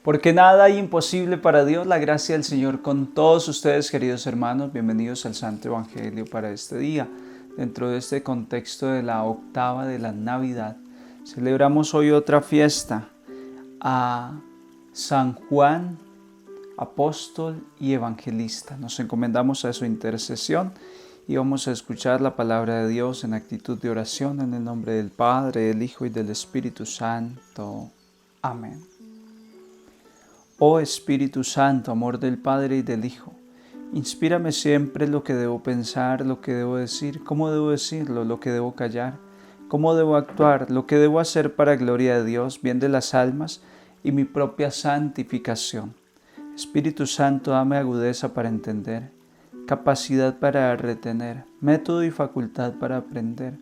Porque nada hay imposible para Dios. La gracia del Señor con todos ustedes, queridos hermanos. Bienvenidos al Santo Evangelio para este día. Dentro de este contexto de la octava de la Navidad, celebramos hoy otra fiesta a San Juan, apóstol y evangelista. Nos encomendamos a su intercesión y vamos a escuchar la palabra de Dios en actitud de oración en el nombre del Padre, del Hijo y del Espíritu Santo. Amén. Oh Espíritu Santo, amor del Padre y del Hijo, inspírame siempre lo que debo pensar, lo que debo decir, cómo debo decirlo, lo que debo callar, cómo debo actuar, lo que debo hacer para gloria de Dios, bien de las almas y mi propia santificación. Espíritu Santo, dame agudeza para entender, capacidad para retener, método y facultad para aprender,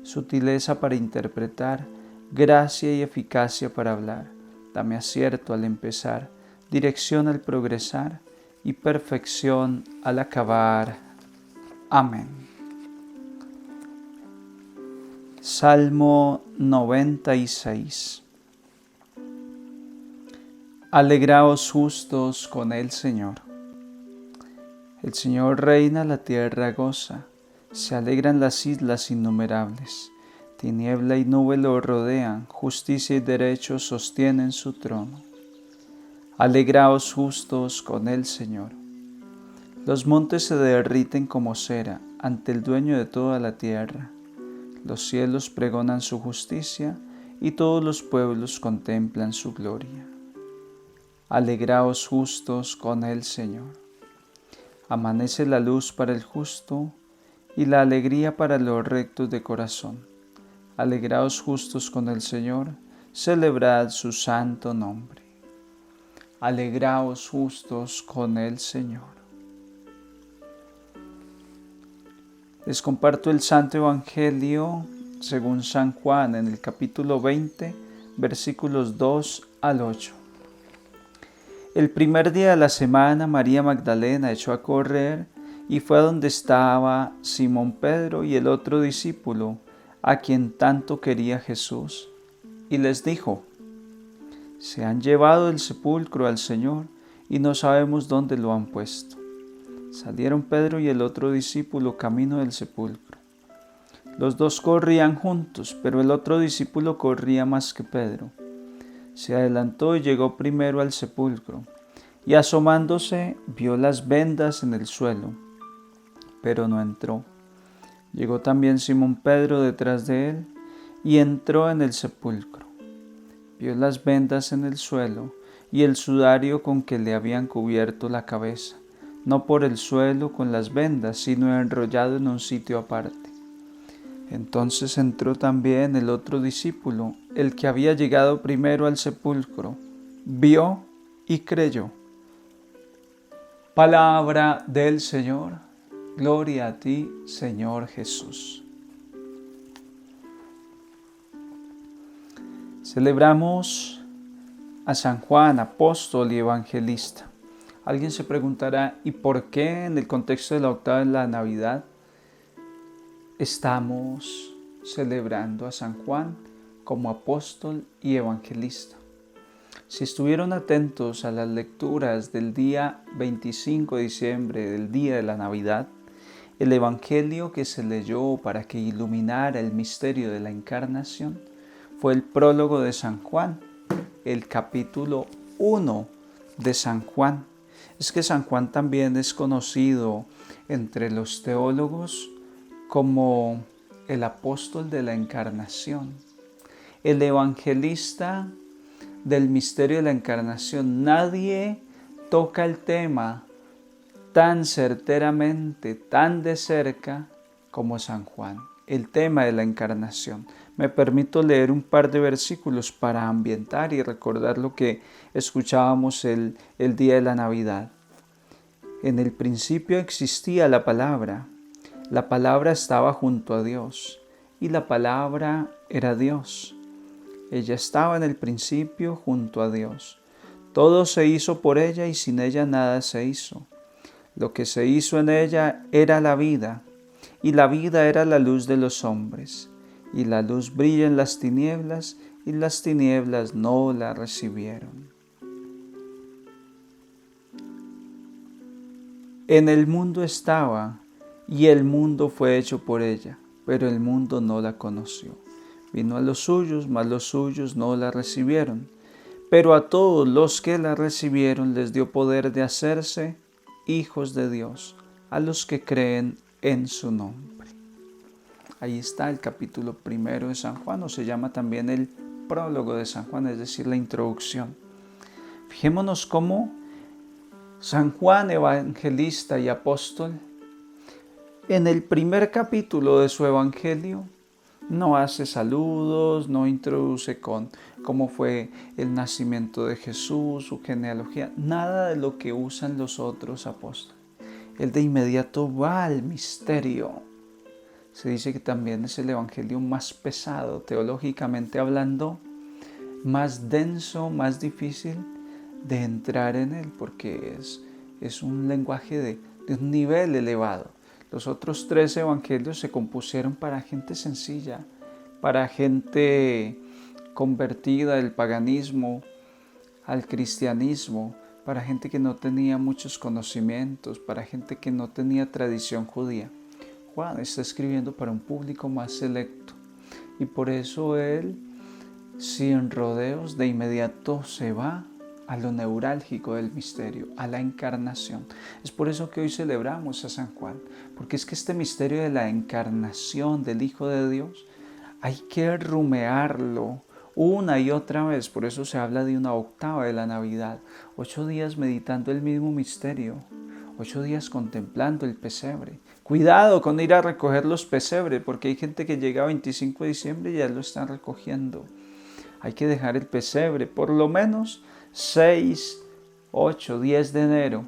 sutileza para interpretar, gracia y eficacia para hablar. Dame acierto al empezar, dirección al progresar y perfección al acabar. Amén. Salmo 96. Alegraos justos con el Señor. El Señor reina, la tierra goza, se alegran las islas innumerables. Tiniebla y nube lo rodean, justicia y derecho sostienen su trono. Alegraos justos con el Señor. Los montes se derriten como cera ante el dueño de toda la tierra. Los cielos pregonan su justicia y todos los pueblos contemplan su gloria. Alegraos justos con el Señor. Amanece la luz para el justo y la alegría para los rectos de corazón. Alegraos justos con el Señor, celebrad su santo nombre. Alegraos justos con el Señor. Les comparto el Santo Evangelio según San Juan en el capítulo 20, versículos 2 al 8. El primer día de la semana, María Magdalena echó a correr y fue a donde estaba Simón Pedro y el otro discípulo, a quien tanto quería Jesús, y les dijo: se han llevado del sepulcro al Señor y no sabemos dónde lo han puesto. Salieron Pedro y el otro discípulo camino del sepulcro. Los dos corrían juntos, pero el otro discípulo corría más que Pedro. Se adelantó y llegó primero al sepulcro, y asomándose vio las vendas en el suelo, pero no entró. Llegó también Simón Pedro detrás de él, y entró en el sepulcro. Vio las vendas en el suelo, y el sudario con que le habían cubierto la cabeza, no por el suelo con las vendas, sino enrollado en un sitio aparte. Entonces entró también el otro discípulo, el que había llegado primero al sepulcro, vio y creyó. Palabra del Señor. Gloria a ti, Señor Jesús. Celebramos a San Juan, apóstol y evangelista. Alguien se preguntará, ¿y por qué en el contexto de la octava de la Navidad estamos celebrando a San Juan como apóstol y evangelista? Si estuvieron atentos a las lecturas del día 25 de diciembre, del día de la Navidad, el evangelio que se leyó para que iluminara el misterio de la encarnación fue el prólogo de San Juan, el capítulo 1 de San Juan. Es que San Juan también es conocido entre los teólogos como el apóstol de la encarnación, el evangelista del misterio de la encarnación. Nadie toca el tema tan certeramente, tan de cerca como San Juan, el tema de la encarnación. Me permito leer un par de versículos para ambientar y recordar lo que escuchábamos el día de la Navidad. En el principio existía la palabra estaba junto a Dios, y la palabra era Dios. Ella estaba en el principio junto a Dios. Todo se hizo por ella y sin ella nada se hizo. Lo que se hizo en ella era la vida, y la vida era la luz de los hombres. Y la luz brilla en las tinieblas, y las tinieblas no la recibieron. En el mundo estaba, y el mundo fue hecho por ella, pero el mundo no la conoció. Vino a los suyos, mas los suyos no la recibieron. Pero a todos los que la recibieron les dio poder de hacerse hijos de Dios, a los que creen en su nombre. Ahí está el capítulo 1 de San Juan, o se llama también el prólogo de San Juan, es decir, la introducción. Fijémonos cómo San Juan, evangelista y apóstol, en el primer capítulo de su evangelio, no hace saludos, no introduce con cómo fue el nacimiento de Jesús, su genealogía, nada de lo que usan los otros apóstoles. Él de inmediato va al misterio. Se dice que también es el evangelio más pesado, teológicamente hablando, más denso, más difícil de entrar en él, porque es un lenguaje de un nivel elevado. Los otros 3 evangelios se compusieron para gente sencilla, para gente convertida del paganismo al cristianismo, para gente que no tenía muchos conocimientos, para gente que no tenía tradición judía. Juan está escribiendo para un público más selecto y por eso él, sin rodeos, de inmediato se va a lo neurálgico del misterio, a la encarnación. Es por eso que hoy celebramos a San Juan, porque es que este misterio de la encarnación del Hijo de Dios hay que rumearlo una y otra vez. Por eso se habla de una octava de la Navidad, 8 días meditando el mismo misterio, 8 días contemplando el pesebre. Cuidado con ir a recoger los pesebres, porque hay gente que llega a 25 de diciembre y ya lo están recogiendo. Hay que dejar el pesebre por lo menos 6, 8, 10 de enero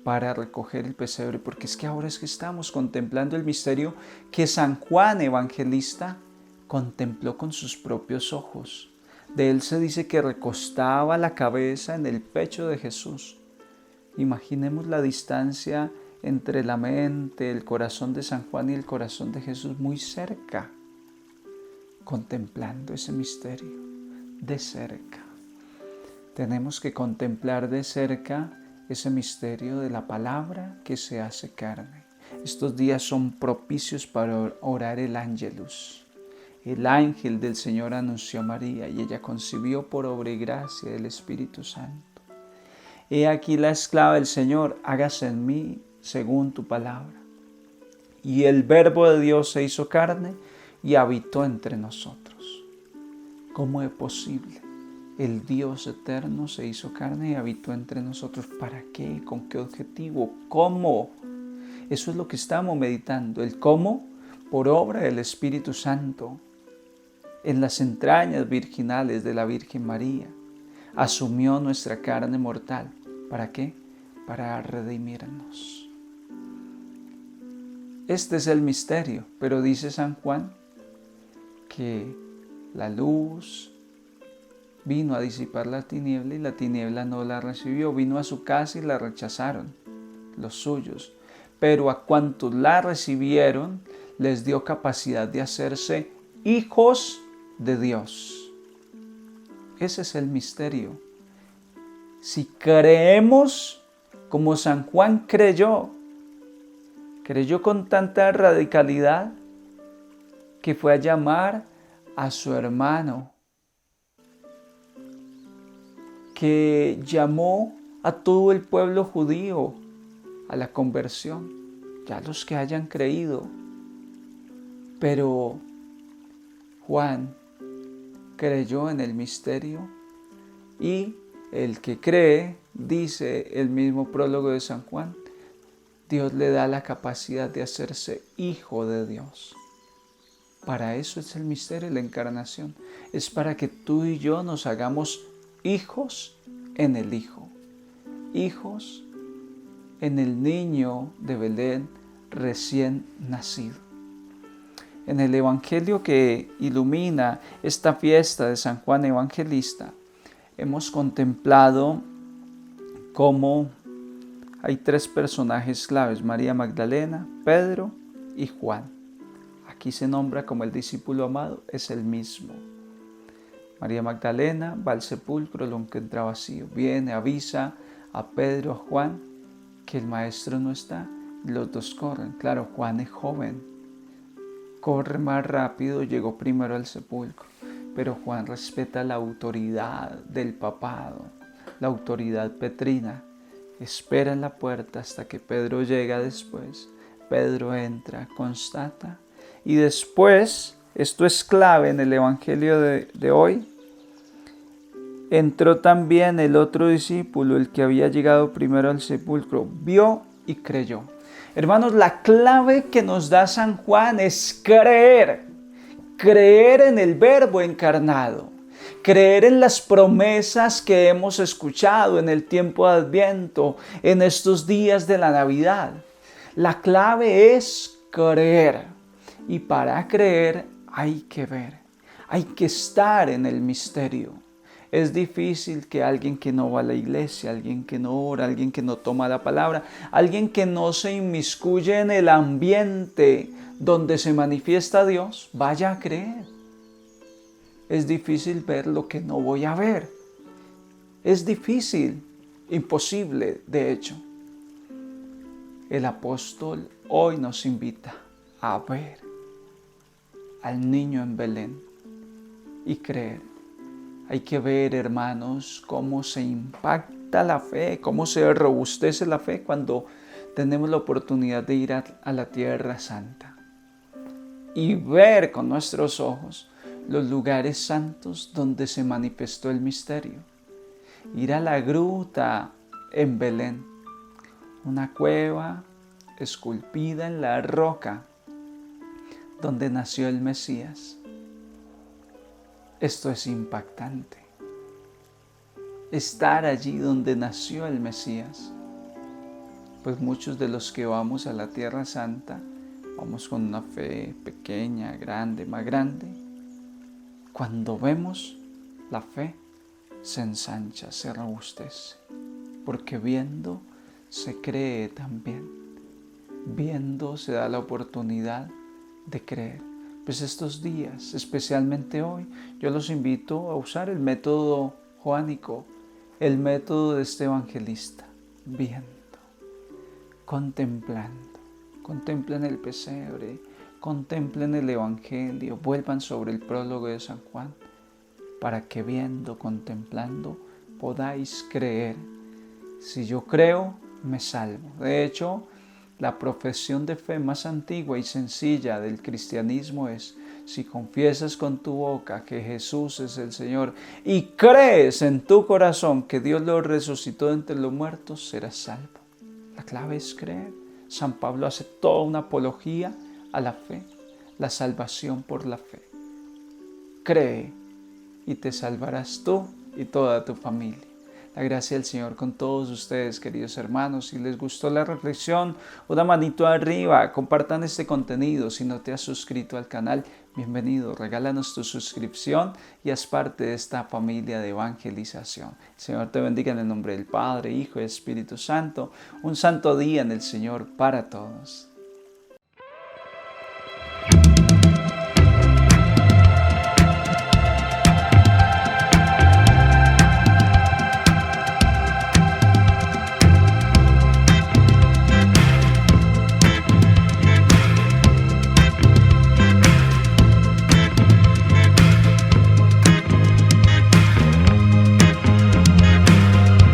para recoger el pesebre, porque es que ahora es que estamos contemplando el misterio que San Juan Evangelista contempló con sus propios ojos. De él se dice que recostaba la cabeza en el pecho de Jesús. Imaginemos la distancia entre la mente, el corazón de San Juan y el corazón de Jesús, muy cerca, contemplando ese misterio de cerca. Tenemos que contemplar de cerca ese misterio de la palabra que se hace carne. Estos días son propicios para orar el Ángelus. El ángel del Señor anunció a María y ella concibió por obra y gracia del Espíritu Santo. He aquí la esclava del Señor, hágase en mí según tu palabra. Y el Verbo de Dios se hizo carne y habitó entre nosotros. ¿Cómo es posible? El Dios eterno se hizo carne y habitó entre nosotros. ¿Para qué? ¿Con qué objetivo? ¿Cómo? Eso es lo que estamos meditando. El cómo, por obra del Espíritu Santo, en las entrañas virginales de la Virgen María, asumió nuestra carne mortal. ¿Para qué? Para redimirnos. Este es el misterio, pero dice San Juan que la luz vino a disipar la tiniebla y la tiniebla no la recibió. Vino a su casa y la rechazaron los suyos. Pero a cuantos la recibieron, les dio capacidad de hacerse hijos de Dios. Ese es el misterio. Si creemos como San Juan creyó con tanta radicalidad que fue a llamar a su hermano, que llamó a todo el pueblo judío a la conversión, ya los que hayan creído. Pero Juan creyó en el misterio y el que cree, dice el mismo prólogo de San Juan, Dios le da la capacidad de hacerse hijo de Dios. Para eso es el misterio de la encarnación. Es para que tú y yo nos hagamos hijos en el Hijo. Hijos en el niño de Belén recién nacido. En el Evangelio que ilumina esta fiesta de San Juan Evangelista, hemos contemplado cómo hay 3 personajes claves: María Magdalena, Pedro y Juan. Aquí se nombra como el discípulo amado, es el mismo. María Magdalena va al sepulcro, lo encuentra vacío. Viene, avisa a Pedro, a Juan, que el maestro no está, los dos corren. Claro, Juan es joven, corre más rápido, llegó primero al sepulcro, pero Juan respeta la autoridad del papado, la autoridad petrina. Espera en la puerta hasta que Pedro llega después. Pedro entra, constata, y después, esto es clave en el Evangelio de hoy, entró también el otro discípulo, el que había llegado primero al sepulcro, vio y creyó. Hermanos, la clave que nos da San Juan es creer. Creer en el Verbo encarnado. Creer en las promesas que hemos escuchado en el tiempo de Adviento, en estos días de la Navidad. La clave es creer. Y para creer hay que ver. Hay que estar en el misterio. Es difícil que alguien que no va a la iglesia, alguien que no ora, alguien que no toma la palabra, alguien que no se inmiscuye en el ambiente donde se manifiesta Dios, vaya a creer. Es difícil ver lo que no voy a ver. Es difícil, imposible, de hecho. El apóstol hoy nos invita a ver al niño en Belén y creer. Hay que ver, hermanos, cómo se impacta la fe, cómo se robustece la fe cuando tenemos la oportunidad de ir a la Tierra Santa y ver con nuestros ojos los lugares santos donde se manifestó el misterio. Ir a la gruta en Belén, una cueva esculpida en la roca donde nació el Mesías. Esto es impactante. Estar allí donde nació el Mesías. Pues muchos de los que vamos a la Tierra Santa, vamos con una fe pequeña, grande, más grande. Cuando vemos, la fe se ensancha, se robustece. Porque viendo se cree también. Viendo se da la oportunidad de creer. Pues estos días, especialmente hoy, yo los invito a usar el método joánico, el método de este evangelista, viendo, contemplando. Contemplen el pesebre, contemplen el evangelio, vuelvan sobre el prólogo de San Juan, para que viendo, contemplando, podáis creer. Si yo creo, me salvo. De hecho, la profesión de fe más antigua y sencilla del cristianismo es: si confiesas con tu boca que Jesús es el Señor y crees en tu corazón que Dios lo resucitó de entre los muertos, serás salvo. La clave es creer. San Pablo hace toda una apología a la fe, la salvación por la fe. Cree y te salvarás tú y toda tu familia. La gracia del Señor con todos ustedes, queridos hermanos. Si les gustó la reflexión, una manito arriba, compartan este contenido. Si no te has suscrito al canal, bienvenido, regálanos tu suscripción y haz parte de esta familia de evangelización. El Señor te bendiga en el nombre del Padre, Hijo y Espíritu Santo. Un santo día en el Señor para todos.